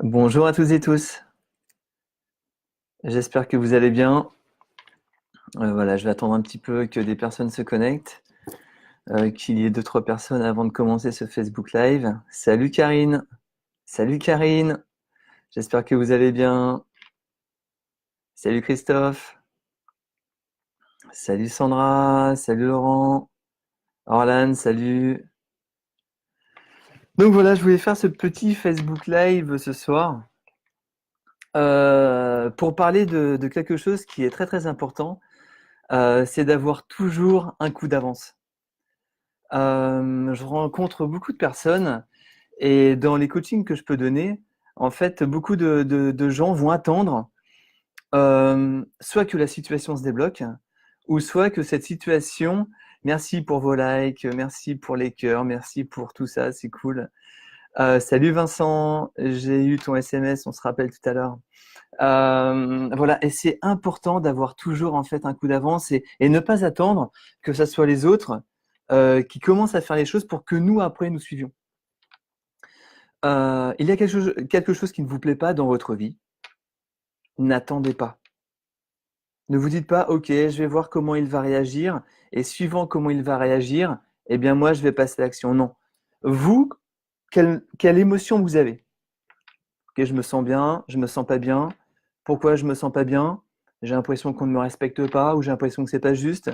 Bonjour à tous et tous. J'espère que vous allez bien. Voilà, je vais attendre un petit peu que des personnes se connectent, qu'il y ait 2-3 personnes avant de commencer ce Facebook Live. Salut Karine. Salut Karine. J'espère que vous allez bien. Salut Christophe. Salut Sandra. Salut Laurent. Orlan, salut. Donc voilà, je voulais faire ce petit Facebook Live ce soir pour parler de quelque chose qui est très très important. C'est d'avoir toujours un coup d'avance. Je rencontre beaucoup de personnes et dans les coachings que je peux donner, en fait, beaucoup de gens vont attendre soit que la situation se débloque, ou soit que cette situation, merci pour vos likes, merci pour les cœurs, merci pour tout ça, c'est cool. Salut Vincent, j'ai eu ton SMS, on se rappelle tout à l'heure. Voilà, et c'est important d'avoir toujours en fait un coup d'avance et ne pas attendre que ce soit les autres qui commencent à faire les choses pour que nous après nous suivions. Il y a quelque chose qui ne vous plaît pas dans votre vie, n'attendez pas. Ne vous dites pas, ok, je vais voir comment il va réagir, et suivant comment il va réagir, eh bien moi je vais passer à l'action. Non. Vous, quelle émotion vous avez? Ok, je me sens bien, je me sens pas bien. Pourquoi je me sens pas bien? J'ai l'impression qu'on ne me respecte pas, ou j'ai l'impression que c'est pas juste.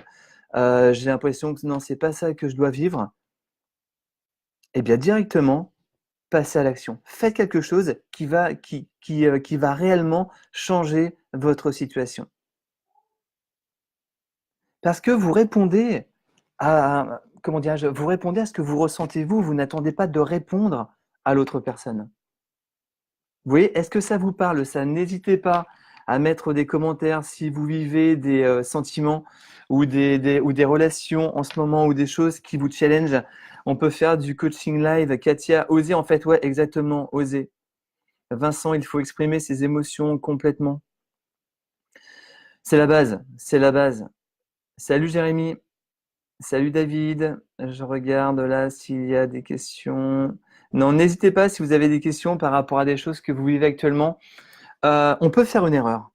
J'ai l'impression que non, c'est pas ça que je dois vivre. Eh bien directement, passez à l'action. Faites quelque chose qui va réellement changer votre situation. Parce que vous répondez comment dirais-je, vous répondez à ce que vous ressentez vous n'attendez pas de répondre à l'autre personne. Vous voyez, est-ce que ça vous parle ça? N'hésitez pas à mettre des commentaires si vous vivez des sentiments ou des relations en ce moment ou des choses qui vous challenge. On peut faire du coaching live. Katia, oser en fait, ouais, exactement, oser. Vincent, il faut exprimer ses émotions complètement. C'est la base, c'est la base. Salut Jérémy, salut David. Je regarde là s'il y a des questions. Non, n'hésitez pas si vous avez des questions par rapport à des choses que vous vivez actuellement. On peut faire une erreur,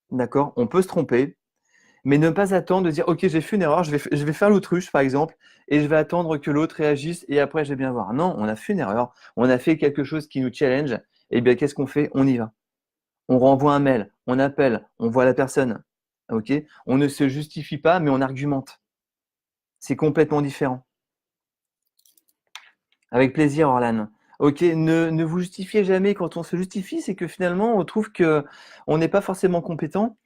d'accord? On peut se tromper, mais ne pas attendre de dire, ok, j'ai fait une erreur, je vais faire l'autruche par exemple, et je vais attendre que l'autre réagisse et après je vais bien voir. Non, on a fait une erreur, on a fait quelque chose qui nous challenge, et bien qu'est-ce qu'on fait? On y va. On renvoie un mail, on appelle, on voit la personne. Ok? On ne se justifie pas, mais on argumente. C'est complètement différent. Avec plaisir, Orlan. Ok, ne vous justifiez jamais. Quand on se justifie, c'est que finalement, on trouve que on n'est pas forcément compétent.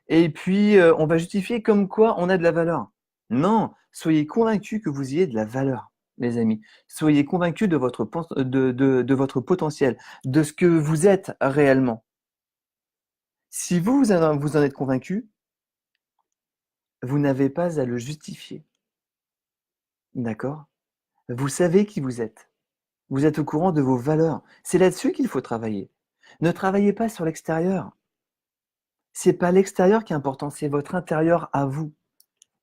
Et puis, on va justifier comme quoi on a de la valeur. Non, soyez convaincus que vous ayez de la valeur, les amis. Soyez convaincus de de votre potentiel, de ce que vous êtes réellement. Si vous en êtes convaincu, vous n'avez pas à le justifier. D'accord? Vous savez qui vous êtes. Vous êtes au courant de vos valeurs. C'est là-dessus qu'il faut travailler. Ne travaillez pas sur l'extérieur. C'est pas l'extérieur qui est important, c'est votre intérieur à vous.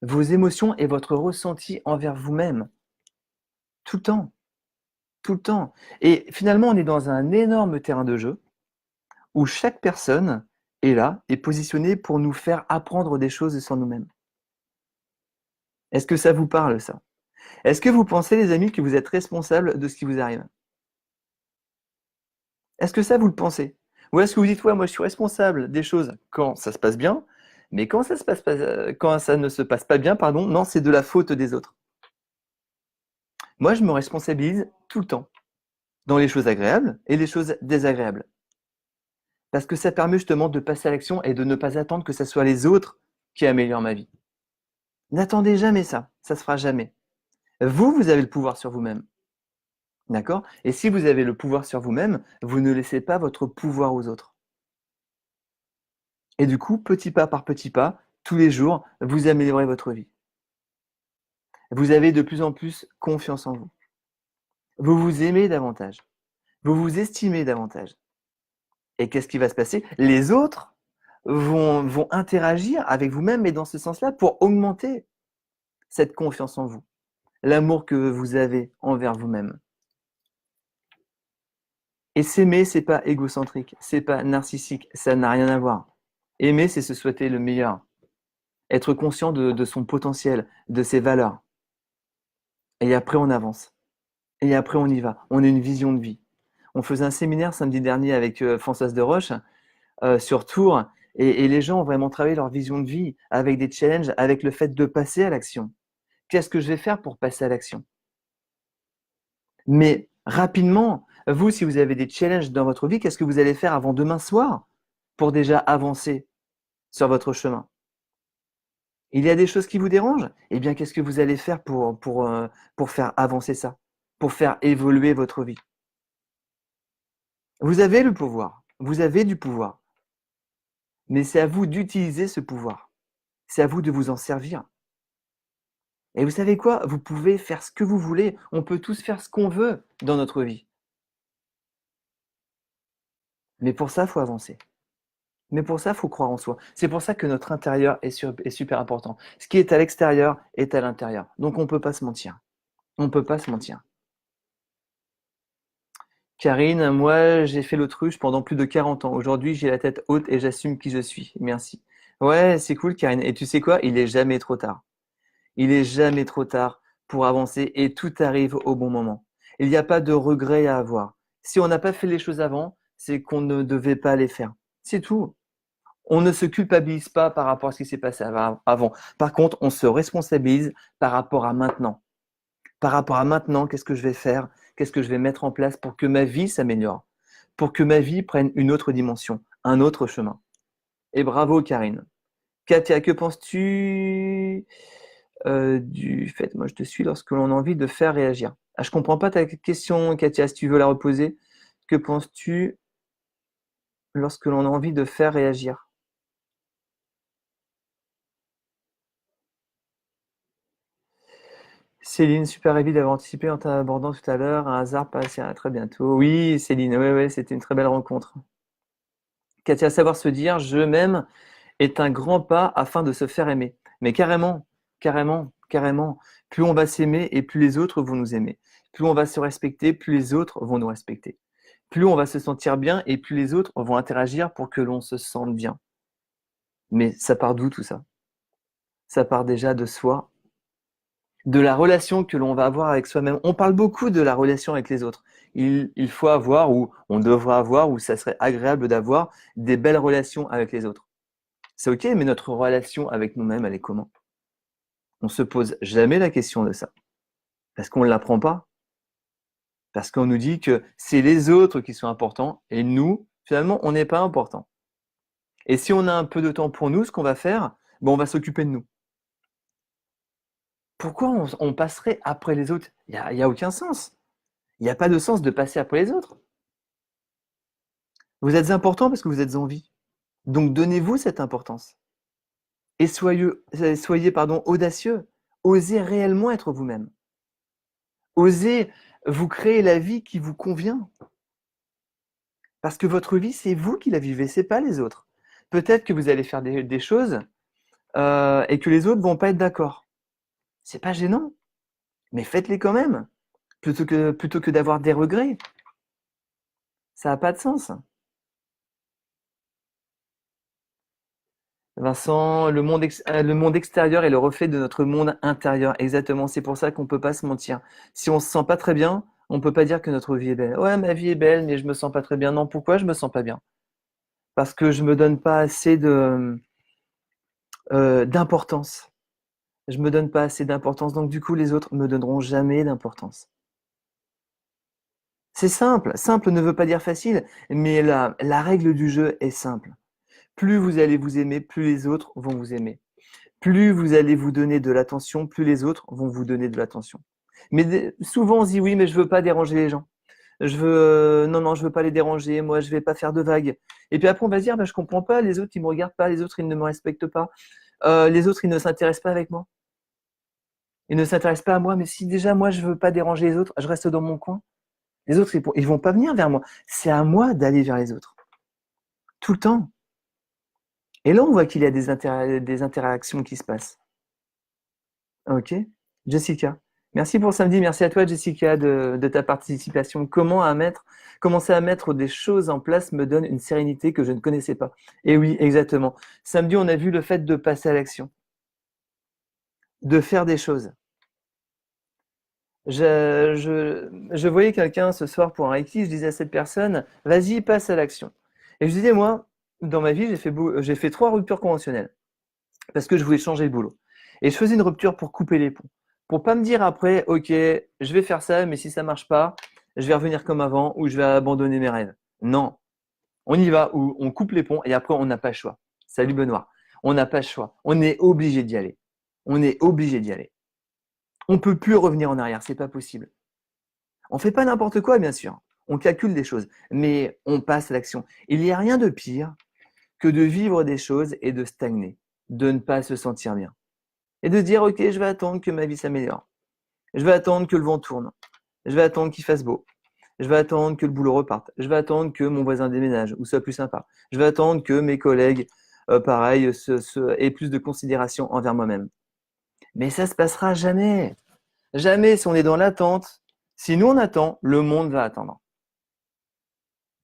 Vos émotions et votre ressenti envers vous-même. Tout le temps. Tout le temps. Et finalement, on est dans un énorme terrain de jeu où chaque personne est là, est positionnée pour nous faire apprendre des choses sur nous-mêmes. Est-ce que ça vous parle, ça? Est-ce que vous pensez, les amis, que vous êtes responsable de ce qui vous arrive? Est-ce que ça, vous le pensez? Ou est-ce que vous dites, ouais, moi, je suis responsable des choses quand ça se passe bien, mais quand ça se passe pas, quand ça ne se passe pas bien, pardon, non, c'est de la faute des autres. Moi, je me responsabilise tout le temps, dans les choses agréables et les choses désagréables. Parce que ça permet justement de passer à l'action et de ne pas attendre que ce soit les autres qui améliorent ma vie. N'attendez jamais ça se fera jamais. Vous avez le pouvoir sur vous-même. D'accord? Et si vous avez le pouvoir sur vous-même, vous ne laissez pas votre pouvoir aux autres. Et du coup, petit pas par petit pas, tous les jours, vous améliorez votre vie. Vous avez de plus en plus confiance en vous. Vous vous aimez davantage. Vous vous estimez davantage. Et qu'est-ce qui va se passer? Les autres vont interagir avec vous-même, mais dans ce sens-là, pour augmenter cette confiance en vous, l'amour que vous avez envers vous-même. Et s'aimer, c'est pas égocentrique, c'est pas narcissique, ça n'a rien à voir. Aimer, c'est se souhaiter le meilleur, être conscient de son potentiel, de ses valeurs. Et après, on avance. Et après, on y va. On a une vision de vie. On faisait un séminaire samedi dernier avec Françoise de Roche sur Tours, et les gens ont vraiment travaillé leur vision de vie avec des challenges, avec le fait de passer à l'action. Qu'est-ce que je vais faire pour passer à l'action? Mais rapidement, vous, si vous avez des challenges dans votre vie, qu'est-ce que vous allez faire avant demain soir pour déjà avancer sur votre chemin? Il y a des choses qui vous dérangent? Eh bien, qu'est-ce que vous allez faire pour faire avancer ça, pour faire évoluer votre vie? Vous avez le pouvoir, vous avez du pouvoir, mais c'est à vous d'utiliser ce pouvoir. C'est à vous de vous en servir. Et vous savez quoi? Vous pouvez faire ce que vous voulez. On peut tous faire ce qu'on veut dans notre vie. Mais pour ça, il faut avancer. Mais pour ça, il faut croire en soi. C'est pour ça que notre intérieur est super important. Ce qui est à l'extérieur est à l'intérieur. Donc on ne peut pas se mentir. On ne peut pas se mentir. Karine, moi, j'ai fait l'autruche pendant plus de 40 ans. Aujourd'hui, j'ai la tête haute et j'assume qui je suis. Merci. Ouais, c'est cool, Karine. Et tu sais quoi? Il est jamais trop tard. Il est jamais trop tard pour avancer et tout arrive au bon moment. Il n'y a pas de regret à avoir. Si on n'a pas fait les choses avant, c'est qu'on ne devait pas les faire. C'est tout. On ne se culpabilise pas par rapport à ce qui s'est passé avant. Par contre, on se responsabilise par rapport à maintenant. Par rapport à maintenant, qu'est-ce que je vais faire? Qu'est-ce que je vais mettre en place pour que ma vie s'améliore? Pour que ma vie prenne une autre dimension, un autre chemin. Et bravo, Karine. Katia, que penses-tu du fait, moi je te suis, lorsque l'on a envie de faire réagir? Ah, je comprends pas ta question, Katia, si tu veux la reposer. Que penses-tu lorsque l'on a envie de faire réagir? Céline, super ravie d'avoir anticipé en t'abordant tout à l'heure. Un hasard passé à très bientôt. Oui, Céline, ouais, ouais, c'était une très belle rencontre. Katia, savoir se dire je m'aime est un grand pas afin de se faire aimer. Mais carrément, carrément, carrément. Plus on va s'aimer et plus les autres vont nous aimer. Plus on va se respecter, plus les autres vont nous respecter. Plus on va se sentir bien et plus les autres vont interagir pour que l'on se sente bien. Mais ça part d'où tout ça? Ça part déjà de soi, de la relation que l'on va avoir avec soi-même. On parle beaucoup de la relation avec les autres. Il faut avoir, ou on devrait avoir, ou ça serait agréable d'avoir des belles relations avec les autres. C'est ok, mais notre relation avec nous-mêmes, elle est comment? On se pose jamais la question de ça. Parce qu'on ne l'apprend pas. Parce qu'on nous dit que c'est les autres qui sont importants et nous, finalement, on n'est pas important. Et si on a un peu de temps pour nous, ce qu'on va faire, ben on va s'occuper de nous. Pourquoi on passerait après les autres? Il y a aucun sens. Il n'y a pas de sens de passer après les autres. Vous êtes important parce que vous êtes en vie. Donc donnez-vous cette importance. Et soyez audacieux. Osez réellement être vous-même. Osez vous créer la vie qui vous convient. Parce que votre vie, c'est vous qui la vivez, c'est pas les autres. Peut-être que vous allez faire des choses et que les autres vont pas être d'accord. C'est pas gênant, mais faites-les quand même, plutôt que d'avoir des regrets. Ça n'a pas de sens. Vincent, le monde extérieur est le reflet de notre monde intérieur. Exactement, c'est pour ça qu'on ne peut pas se mentir. Si on ne se sent pas très bien, on ne peut pas dire que notre vie est belle. Ouais, ma vie est belle, mais je me sens pas très bien. Non, pourquoi je me sens pas bien? Parce que je me donne pas assez d'importance. Je me donne pas assez d'importance, donc du coup, les autres me donneront jamais d'importance. C'est simple. Simple ne veut pas dire facile, mais la règle du jeu est simple. Plus vous allez vous aimer, plus les autres vont vous aimer. Plus vous allez vous donner de l'attention, plus les autres vont vous donner de l'attention. Mais souvent on se dit oui, mais je veux pas déranger les gens. Non, non, je veux pas les déranger. Moi, je vais pas faire de vagues. Et puis après, on va se dire, bah, je comprends pas. Les autres, ils me regardent pas. Les autres, ils ne me respectent pas. Les autres, ils ne s'intéressent pas avec moi. Ils ne s'intéressent pas à moi. Mais si déjà moi, je veux pas déranger les autres, je reste dans mon coin. Les autres, ils vont pas venir vers moi. C'est à moi d'aller vers les autres. Tout le temps. Et là, on voit qu'il y a des interactions qui se passent. Ok? Jessica. Merci pour samedi. Merci à toi, Jessica, de ta participation. Commencer à mettre des choses en place me donne une sérénité que je ne connaissais pas. Et oui, exactement. Samedi, on a vu le fait de passer à l'action, de faire des choses. Je voyais quelqu'un ce soir pour un Reiki, je disais à cette personne, vas-y, passe à l'action. Et je disais, moi, dans ma vie, j'ai fait 3 ruptures conventionnelles parce que je voulais changer de boulot. Et je faisais une rupture pour couper les ponts. Pour pas me dire après, ok, je vais faire ça, mais si ça marche pas, je vais revenir comme avant ou je vais abandonner mes rêves. Non, on y va ou on coupe les ponts et après on n'a pas le choix. Salut Benoît. On n'a pas le choix. On est obligé d'y aller. On est obligé d'y aller. On peut plus revenir en arrière, c'est pas possible. On fait pas n'importe quoi, bien sûr. On calcule des choses, mais on passe à l'action. Il n'y a rien de pire que de vivre des choses et de stagner, de ne pas se sentir bien. Et de se dire, ok, je vais attendre que ma vie s'améliore. Je vais attendre que le vent tourne. Je vais attendre qu'il fasse beau. Je vais attendre que le boulot reparte. Je vais attendre que mon voisin déménage ou soit plus sympa. Je vais attendre que mes collègues, pareil, aient plus de considération envers moi-même. Mais ça se passera jamais. Jamais si on est dans l'attente. Si nous on attend, le monde va attendre.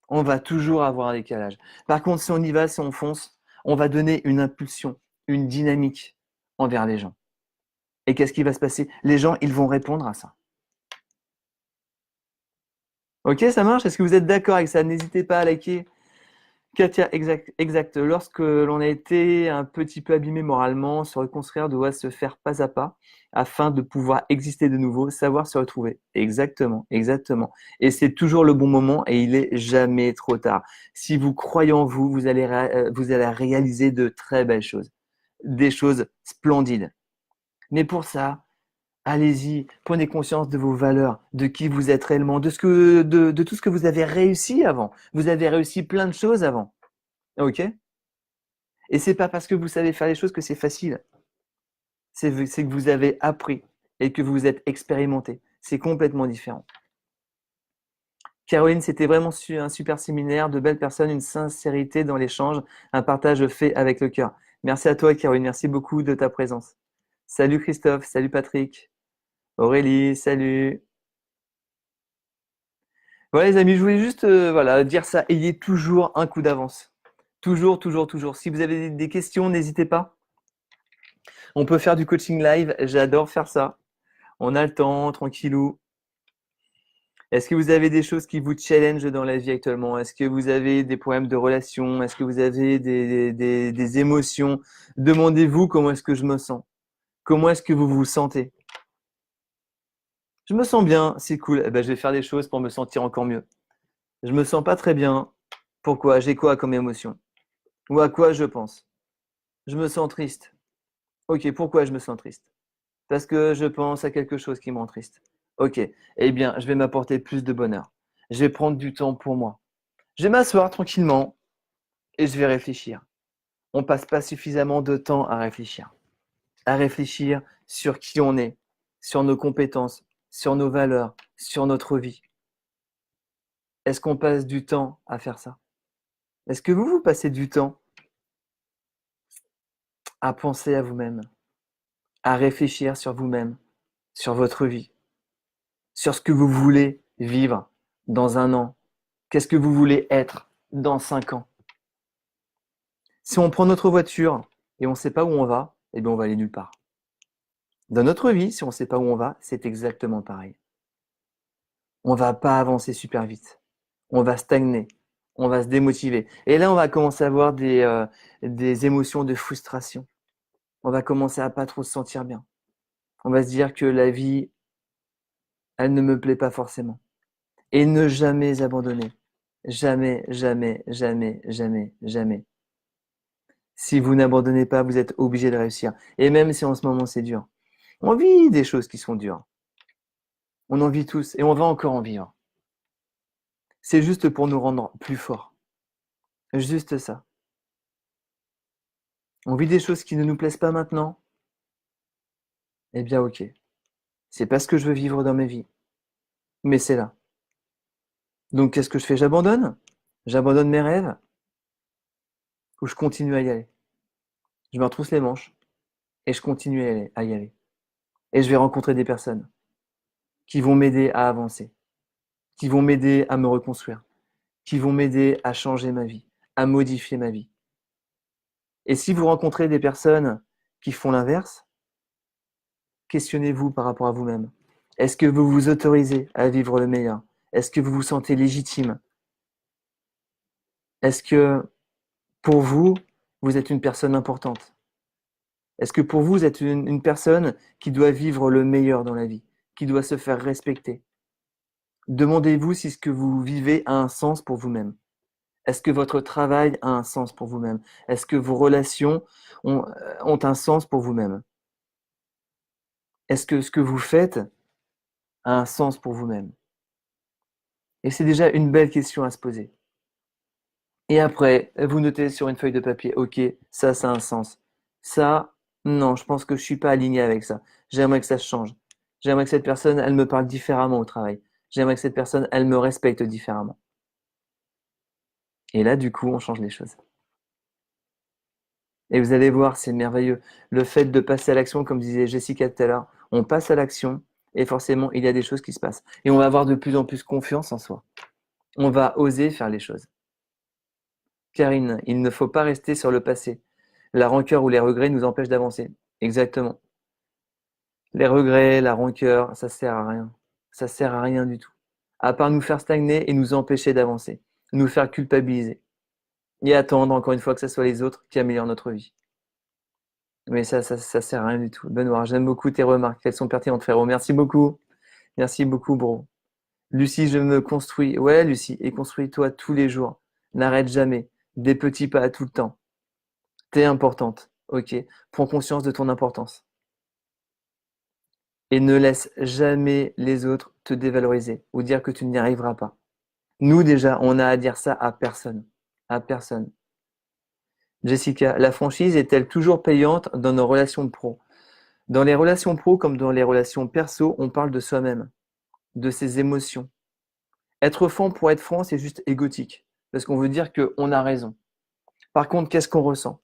On va toujours avoir un décalage. Par contre, si on y va, si on fonce, on va donner une impulsion, une dynamique envers les gens. Et qu'est-ce qui va se passer? Les gens, ils vont répondre à ça. Ok, ça marche? Est-ce que vous êtes d'accord avec ça? N'hésitez pas à liker. Katia, exact, exact. Lorsque l'on a été un petit peu abîmé moralement, se reconstruire doit se faire pas à pas afin de pouvoir exister de nouveau, savoir se retrouver. Exactement, exactement. Et c'est toujours le bon moment et il est jamais trop tard. Si vous croyez en vous, vous allez réaliser de très belles choses, des choses splendides. Mais pour ça, allez-y, prenez conscience de vos valeurs, de qui vous êtes réellement, de tout ce que vous avez réussi avant. Vous avez réussi plein de choses avant. Ok? Et c'est pas parce que vous savez faire les choses que c'est facile. C'est que vous avez appris et que vous êtes expérimenté. C'est complètement différent. Caroline, c'était vraiment un super séminaire, de belles personnes, une sincérité dans l'échange, un partage fait avec le cœur. Merci à toi, Caroline. Merci beaucoup de ta présence. Salut Christophe, salut Patrick, Aurélie, salut. Voilà les amis, je voulais juste voilà, dire ça. Ayez toujours un coup d'avance. Toujours, toujours, toujours. Si vous avez des questions, n'hésitez pas. On peut faire du coaching live. J'adore faire ça. On a le temps, tranquillou. Est-ce que vous avez des choses qui vous challengent dans la vie actuellement? Est-ce que vous avez des problèmes de relation? Est-ce que vous avez des émotions? Demandez-vous comment est-ce que je me sens? Comment est-ce que vous vous sentez? Je me sens bien, c'est cool. Eh ben, je vais faire des choses pour me sentir encore mieux. Je me sens pas très bien. Pourquoi? J'ai quoi comme émotion? Ou à quoi je pense? Je me sens triste. Ok, pourquoi je me sens triste? Parce que je pense à quelque chose qui me rend triste. Ok, eh bien, je vais m'apporter plus de bonheur. Je vais prendre du temps pour moi. Je vais m'asseoir tranquillement et je vais réfléchir. On passe pas suffisamment de temps à réfléchir sur qui on est, sur nos compétences, sur nos valeurs, sur notre vie. Est-ce qu'on passe du temps à faire ça? Est-ce que vous passez du temps à penser à vous-même, à réfléchir sur vous-même, sur votre vie, sur ce que vous voulez vivre dans un an? Qu'est-ce que vous voulez être dans 5 ans? Si on prend notre voiture et on ne sait pas où on va, eh bien on va aller nulle part. Dans notre vie, si on ne sait pas où on va, c'est exactement pareil. On va pas avancer super vite. On va stagner. On va se démotiver. Et là, on va commencer à avoir des émotions de frustration. On va commencer à pas trop se sentir bien. On va se dire que la vie, elle ne me plaît pas forcément. Et ne jamais abandonner. Jamais, jamais, jamais, jamais, jamais. Si vous n'abandonnez pas, vous êtes obligé de réussir. Et même si en ce moment c'est dur. On vit des choses qui sont dures. On en vit tous et on va encore en vivre. C'est juste pour nous rendre plus forts. Juste ça. On vit des choses qui ne nous plaisent pas maintenant. Eh bien ok. C'est pas ce que je veux vivre dans ma vie. Mais c'est là. Donc qu'est-ce que je fais? J'abandonne? J'abandonne mes rêves? Ou je continue à y aller? Je me retrousse les manches et je continue à y aller. Et je vais rencontrer des personnes. qui vont m'aider à avancer, qui vont m'aider à me reconstruire, qui vont m'aider à changer ma vie, à modifier ma vie. Et si vous rencontrez des personnes qui font l'inverse, questionnez-vous par rapport à vous-même. Est-ce que vous vous autorisez à vivre le meilleur? Est-ce que vous vous sentez légitime? Est-ce que pour vous, vous êtes une personne importante? Est-ce que pour vous, vous êtes une personne qui doit vivre le meilleur dans la vie, qui doit se faire respecter? Demandez-vous si ce que vous vivez a un sens pour vous-même. Est-ce que votre travail a un sens pour vous-même? Est-ce que vos relations ont un sens pour vous-même? Est-ce que ce que vous faites a un sens pour vous-même? Et c'est déjà une belle question à se poser. Et après, vous notez sur une feuille de papier, ok, ça a un sens. Ça, non, je pense que je suis pas aligné avec ça. J'aimerais que ça change. J'aimerais que cette personne, elle me parle différemment au travail. J'aimerais que cette personne, elle me respecte différemment. Et là, du coup, on change les choses. Et vous allez voir, c'est merveilleux. Le fait de passer à l'action, comme disait Jessica tout à l'heure, on passe à l'action et forcément, il y a des choses qui se passent. Et on va avoir de plus en plus confiance en soi. On va oser faire les choses. Karine, il ne faut pas rester sur le passé. La rancœur ou les regrets nous empêchent d'avancer. Exactement. Les regrets, la rancœur, ça sert à rien. Ça sert à rien du tout. À part nous faire stagner et nous empêcher d'avancer. Nous faire culpabiliser. Et attendre, encore une fois, que ce soit les autres qui améliorent notre vie. Mais ça sert à rien du tout. Benoît, j'aime beaucoup tes remarques. Elles sont pertinentes, frérot. Merci beaucoup. Merci beaucoup, bro. Lucie, je me construis. Ouais, Lucie, et construis-toi tous les jours. N'arrête jamais. Des petits pas tout le temps. T'es importante. Ok. Prends conscience de ton importance. Et ne laisse jamais les autres te dévaloriser ou dire que tu n'y arriveras pas. Nous, déjà, on a à dire ça à personne. À personne. Jessica, la franchise est-elle toujours payante dans nos relations pro? Dans les relations pro comme dans les relations perso, on parle de soi-même, de ses émotions. Être franc pour être franc, c'est juste égotique. Parce qu'on veut dire qu'on a raison. Par contre, qu'est-ce qu'on ressent?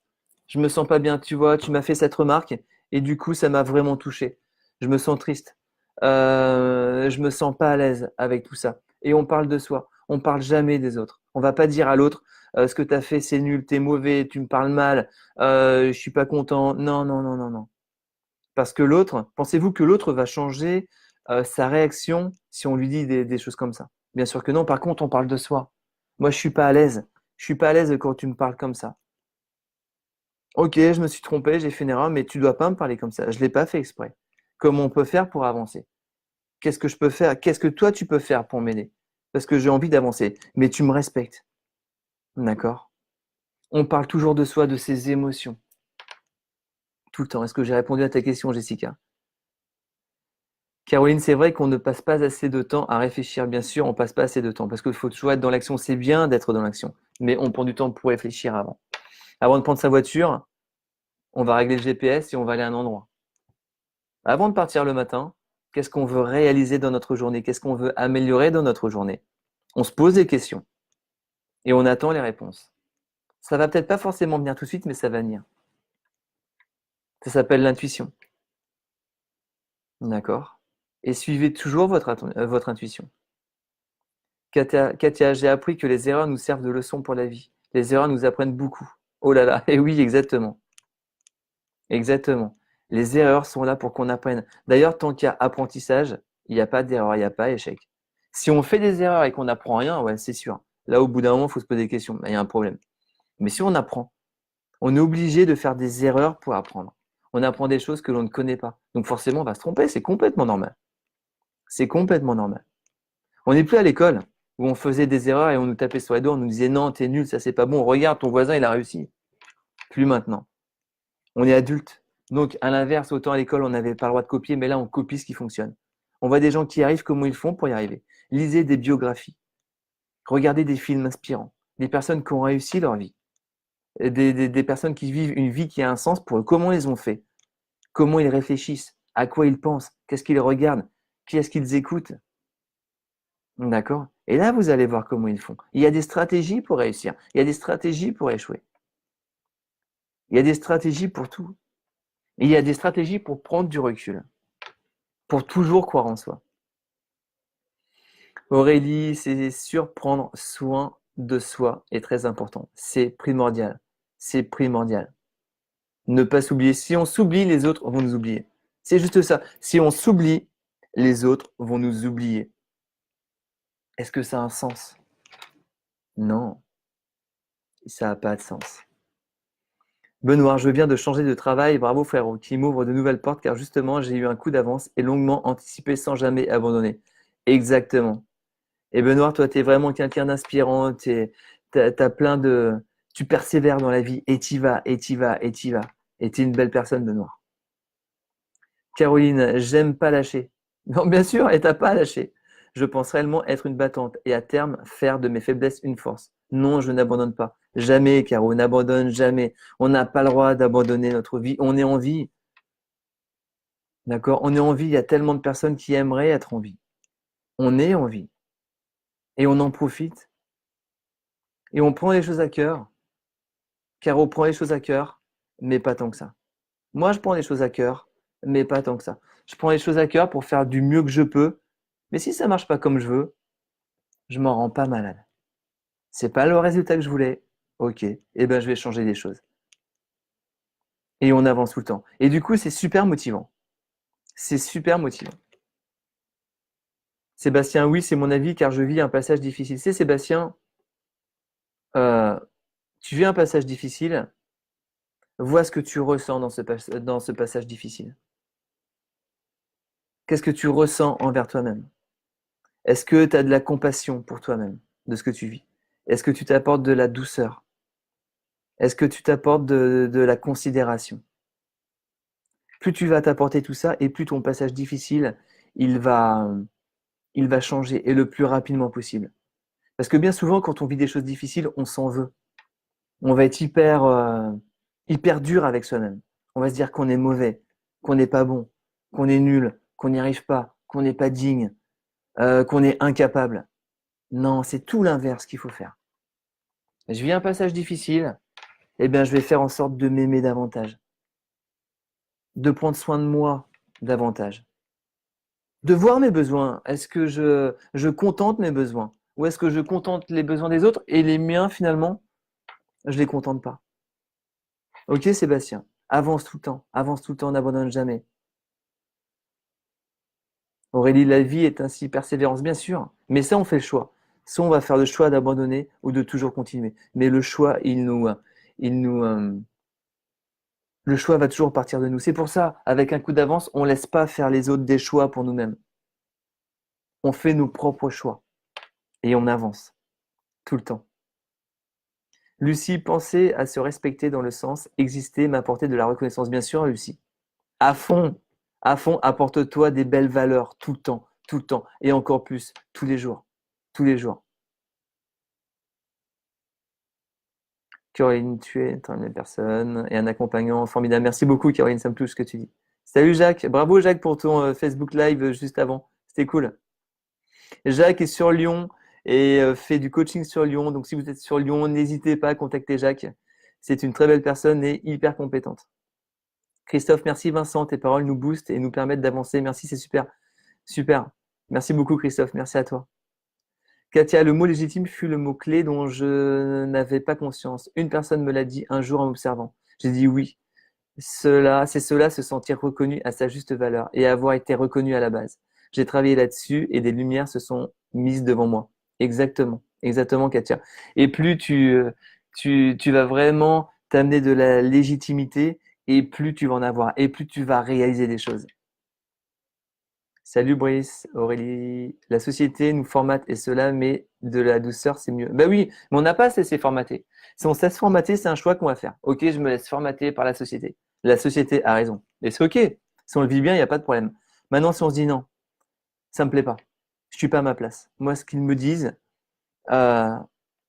Je me sens pas bien, tu vois, tu m'as fait cette remarque et du coup, ça m'a vraiment touché. Je me sens triste. Je me sens pas à l'aise avec tout ça. Et on parle de soi. On parle jamais des autres. On va pas dire à l'autre ce que tu as fait, c'est nul, t'es mauvais, tu me parles mal, je suis pas content. Non, non, non, non, non. Parce que l'autre, pensez-vous que l'autre va changer sa réaction si on lui dit des choses comme ça? Bien sûr que non. Par contre, on parle de soi. Moi, je suis pas à l'aise. Je suis pas à l'aise quand tu me parles comme ça. Ok, je me suis trompé, j'ai fait une erreur, mais tu dois pas me parler comme ça. Je l'ai pas fait exprès. Comment on peut faire pour avancer? Qu'est-ce que je peux faire? Qu'est-ce que toi tu peux faire pour m'aider? Parce que j'ai envie d'avancer, mais tu me respectes. D'accord? On parle toujours de soi, de ses émotions. Tout le temps. Est-ce que j'ai répondu à ta question, Jessica? Caroline, c'est vrai qu'on ne passe pas assez de temps à réfléchir. Bien sûr, on passe pas assez de temps parce qu'il faut toujours être dans l'action. C'est bien d'être dans l'action, mais on prend du temps pour réfléchir avant. Avant de prendre sa voiture, on va régler le GPS et on va aller à un endroit. Avant de partir le matin, qu'est-ce qu'on veut réaliser dans notre journée? Qu'est-ce qu'on veut améliorer dans notre journée? On se pose des questions et on attend les réponses. Ça va peut-être pas forcément venir tout de suite, mais ça va venir. Ça s'appelle l'intuition. D'accord? Et suivez toujours votre intuition. Katia, j'ai appris que les erreurs nous servent de leçon pour la vie. Les erreurs nous apprennent beaucoup. Oh là là, et oui, exactement. Exactement. Les erreurs sont là pour qu'on apprenne. D'ailleurs, tant qu'il y a apprentissage, il n'y a pas d'erreur, il n'y a pas échec. Si on fait des erreurs et qu'on n'apprend rien, ouais, c'est sûr. Là, au bout d'un moment, il faut se poser des questions. Il y a un problème. Mais si on apprend, on est obligé de faire des erreurs pour apprendre. On apprend des choses que l'on ne connaît pas. Donc forcément, on va se tromper. C'est complètement normal. C'est complètement normal. On n'est plus à l'école où on faisait des erreurs et on nous tapait sur les doigts, on nous disait non, t'es nul, ça c'est pas bon. Regarde, ton voisin, il a réussi. Plus maintenant. On est adulte. Donc, à l'inverse, autant à l'école, on n'avait pas le droit de copier, mais là, on copie ce qui fonctionne. On voit des gens qui y arrivent, comment ils font pour y arriver. Lisez des biographies. Regardez des films inspirants. Des personnes qui ont réussi leur vie. Des personnes qui vivent une vie qui a un sens pour eux. Comment ils ont fait? Comment ils réfléchissent? À quoi ils pensent? Qu'est-ce qu'ils regardent? Qui est-ce qu'ils écoutent? D'accord? Et là, vous allez voir comment ils font. Il y a des stratégies pour réussir. Il y a des stratégies pour échouer. Il y a des stratégies pour tout. Et il y a des stratégies pour prendre du recul. Pour toujours croire en soi. Aurélie, c'est sûr, prendre soin de soi est très important. C'est primordial. C'est primordial. Ne pas s'oublier. Si on s'oublie, les autres vont nous oublier. C'est juste ça. Si on s'oublie, les autres vont nous oublier. Est-ce que ça a un sens? Non, ça n'a pas de sens. Benoît, je viens de changer de travail, bravo frérot, qui m'ouvre de nouvelles portes car justement j'ai eu un coup d'avance et longuement anticipé sans jamais abandonner. Exactement. Et Benoît, toi, tu es vraiment quelqu'un d'inspirant, t'as plein de. Tu persévères dans la vie et t'y vas, et t'y vas, et t'y vas. Et tu es une belle personne, Benoît. Caroline, j'aime pas lâcher. Non, bien sûr, et t'as pas à lâcher. Je pense réellement être une battante et à terme faire de mes faiblesses une force. Non, je n'abandonne pas. Jamais, Caro, n'abandonne jamais. On n'a pas le droit d'abandonner notre vie. On est en vie. D'accord? On est en vie. Il y a tellement de personnes qui aimeraient être en vie. On est en vie. Et on en profite. Et on prend les choses à cœur. Caro prend les choses à cœur, mais pas tant que ça. Moi, je prends les choses à cœur, mais pas tant que ça. Je prends les choses à cœur pour faire du mieux que je peux. Mais si ça marche pas comme je veux, je m'en rends pas malade. C'est pas le résultat que je voulais. Ok, eh ben je vais changer des choses. Et on avance tout le temps. Et du coup, c'est super motivant. C'est super motivant. Sébastien, oui, c'est mon avis, car je vis un passage difficile. C'est Sébastien, euh, tu vis un passage difficile, vois ce que tu ressens dans ce passage difficile. Qu'est-ce que tu ressens envers toi-même? Est-ce que tu as de la compassion pour toi-même, de ce que tu vis? Est-ce que tu t'apportes de la douceur? Est-ce que tu t'apportes de la considération? Plus tu vas t'apporter tout ça, et plus ton passage difficile, il va, il va changer, et le plus rapidement possible. Parce que bien souvent, quand on vit des choses difficiles, on s'en veut. On va être hyper dur avec soi-même. On va se dire qu'on est mauvais, qu'on n'est pas bon, qu'on est nul, qu'on n'y arrive pas, qu'on n'est pas digne, qu'on est incapable. Non, c'est tout l'inverse qu'il faut faire. Je vis un passage difficile, eh bien, je vais faire en sorte de m'aimer davantage, de prendre soin de moi davantage, de voir mes besoins. Est-ce que je contente mes besoins? Ou est-ce que je contente les besoins des autres et les miens, finalement, je les contente pas? Ok, Sébastien, avance tout le temps, n'abandonne jamais. Aurélie, la vie est ainsi persévérance, bien sûr, mais ça, on fait le choix. Soit on va faire le choix d'abandonner ou de toujours continuer. Mais le choix, il nous, le choix va toujours partir de nous. C'est pour ça, avec un coup d'avance, on ne laisse pas faire les autres des choix pour nous-mêmes. On fait nos propres choix et on avance tout le temps. Lucie, penser à se respecter dans le sens exister, m'apporter de la reconnaissance. Bien sûr, Lucie. À fond, apporte-toi des belles valeurs tout le temps, et encore plus, tous les jours. Caroline, tu es une belle personne et un accompagnant formidable. Merci beaucoup, Caroline, ça me touche ce que tu dis. Salut Jacques, bravo Jacques pour ton Facebook Live juste avant, c'était cool. Jacques est sur Lyon et fait du coaching sur Lyon, donc si vous êtes sur Lyon, n'hésitez pas à contacter Jacques. C'est une très belle personne et hyper compétente. Christophe, merci Vincent, tes paroles nous boostent et nous permettent d'avancer. Merci, c'est super. Super. Merci beaucoup Christophe, merci à toi. Katia, le mot légitime fut le mot-clé dont je n'avais pas conscience. Une personne me l'a dit un jour en m'observant. J'ai dit oui. C'est cela, se sentir reconnu à sa juste valeur et avoir été reconnu à la base. J'ai travaillé là-dessus et des lumières se sont mises devant moi. Exactement, exactement, Katia. Et plus tu vas vraiment t'amener de la légitimité et plus tu vas en avoir et plus tu vas réaliser des choses. Salut Brice, Aurélie. La société nous formate et cela, mais de la douceur, c'est mieux. Ben oui, mais on n'a pas à se laisser formater. Si on se laisse formater, c'est un choix qu'on va faire. Ok, je me laisse formater par la société. La société a raison. Et c'est ok. Si on le vit bien, il n'y a pas de problème. Maintenant, si on se dit non, ça me plaît pas. Je suis pas à ma place. Moi, ce qu'ils me disent, euh,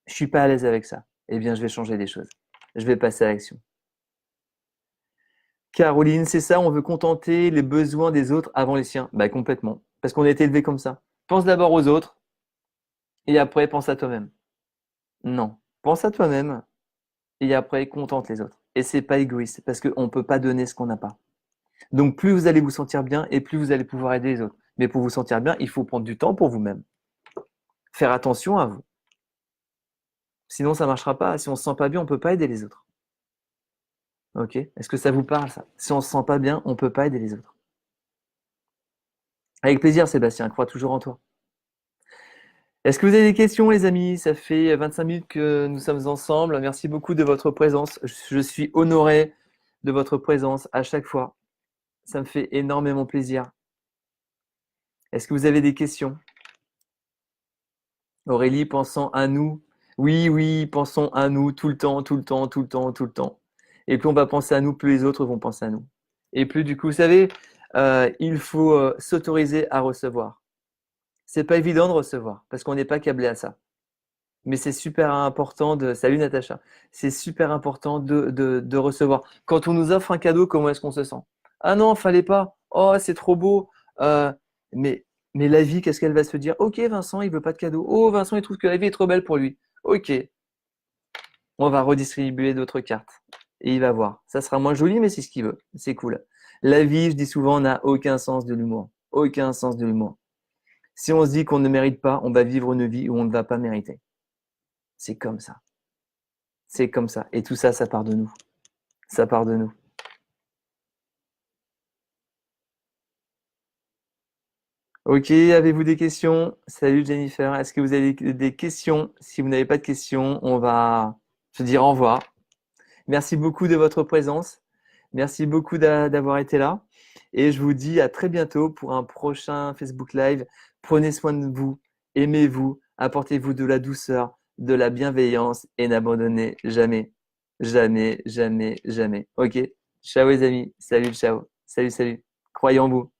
je suis pas à l'aise avec ça. Eh bien, je vais changer des choses. Je vais passer à l'action. Caroline, c'est ça, on veut contenter les besoins des autres avant les siens. Bah complètement. Parce qu'on a été élevé comme ça. Pense d'abord aux autres et après pense à toi-même. Non. Pense à toi-même et après contente les autres. Et c'est pas égoïste parce qu'on ne peut pas donner ce qu'on n'a pas. Donc plus vous allez vous sentir bien et plus vous allez pouvoir aider les autres. Mais pour vous sentir bien, il faut prendre du temps pour vous-même. Faire attention à vous. Sinon, ça ne marchera pas. Si on ne se sent pas bien, on ne peut pas aider les autres. Ok? Est-ce que ça vous parle, ça? Si on ne se sent pas bien, on ne peut pas aider les autres. Avec plaisir, Sébastien. Crois toujours en toi. Est-ce que vous avez des questions, les amis? Ça fait 25 minutes que nous sommes ensemble. Merci beaucoup de votre présence. Je suis honoré de votre présence à chaque fois. Ça me fait énormément plaisir. Est-ce que vous avez des questions? Aurélie, pensons à nous. Oui, oui, pensons à nous tout le temps, tout le temps, tout le temps, tout le temps. Et plus on va penser à nous, plus les autres vont penser à nous. Et plus du coup, vous savez, il faut s'autoriser à recevoir. C'est pas évident de recevoir parce qu'on n'est pas câblé à ça. Mais c'est super important de… Salut Natacha. C'est super important de recevoir. Quand on nous offre un cadeau, comment est-ce qu'on se sent? Ah non, fallait pas. Oh, c'est trop beau. Euh, mais, mais la vie, qu'est-ce qu'elle va se dire? Ok, Vincent, il veut pas de cadeau. Oh, Vincent, il trouve que la vie est trop belle pour lui. Ok, on va redistribuer d'autres cartes. Et il va voir. Ça sera moins joli, mais c'est ce qu'il veut. C'est cool. La vie, je dis souvent, n'a aucun sens de l'humour. Aucun sens de l'humour. Si on se dit qu'on ne mérite pas, on va vivre une vie où on ne va pas mériter. C'est comme ça. C'est comme ça. Et tout ça, ça part de nous. Ça part de nous. Ok, avez-vous des questions? Salut Jennifer. Est-ce que vous avez des questions? Si vous n'avez pas de questions, on va se dire au revoir. Merci beaucoup de votre présence. Merci beaucoup d'avoir été là. Et je vous dis à très bientôt pour un prochain Facebook Live. Prenez soin de vous, aimez-vous, apportez-vous de la douceur, de la bienveillance et n'abandonnez jamais, jamais, jamais, jamais. Ok? Ciao les amis. Salut, ciao. Salut, salut. Croyez en vous.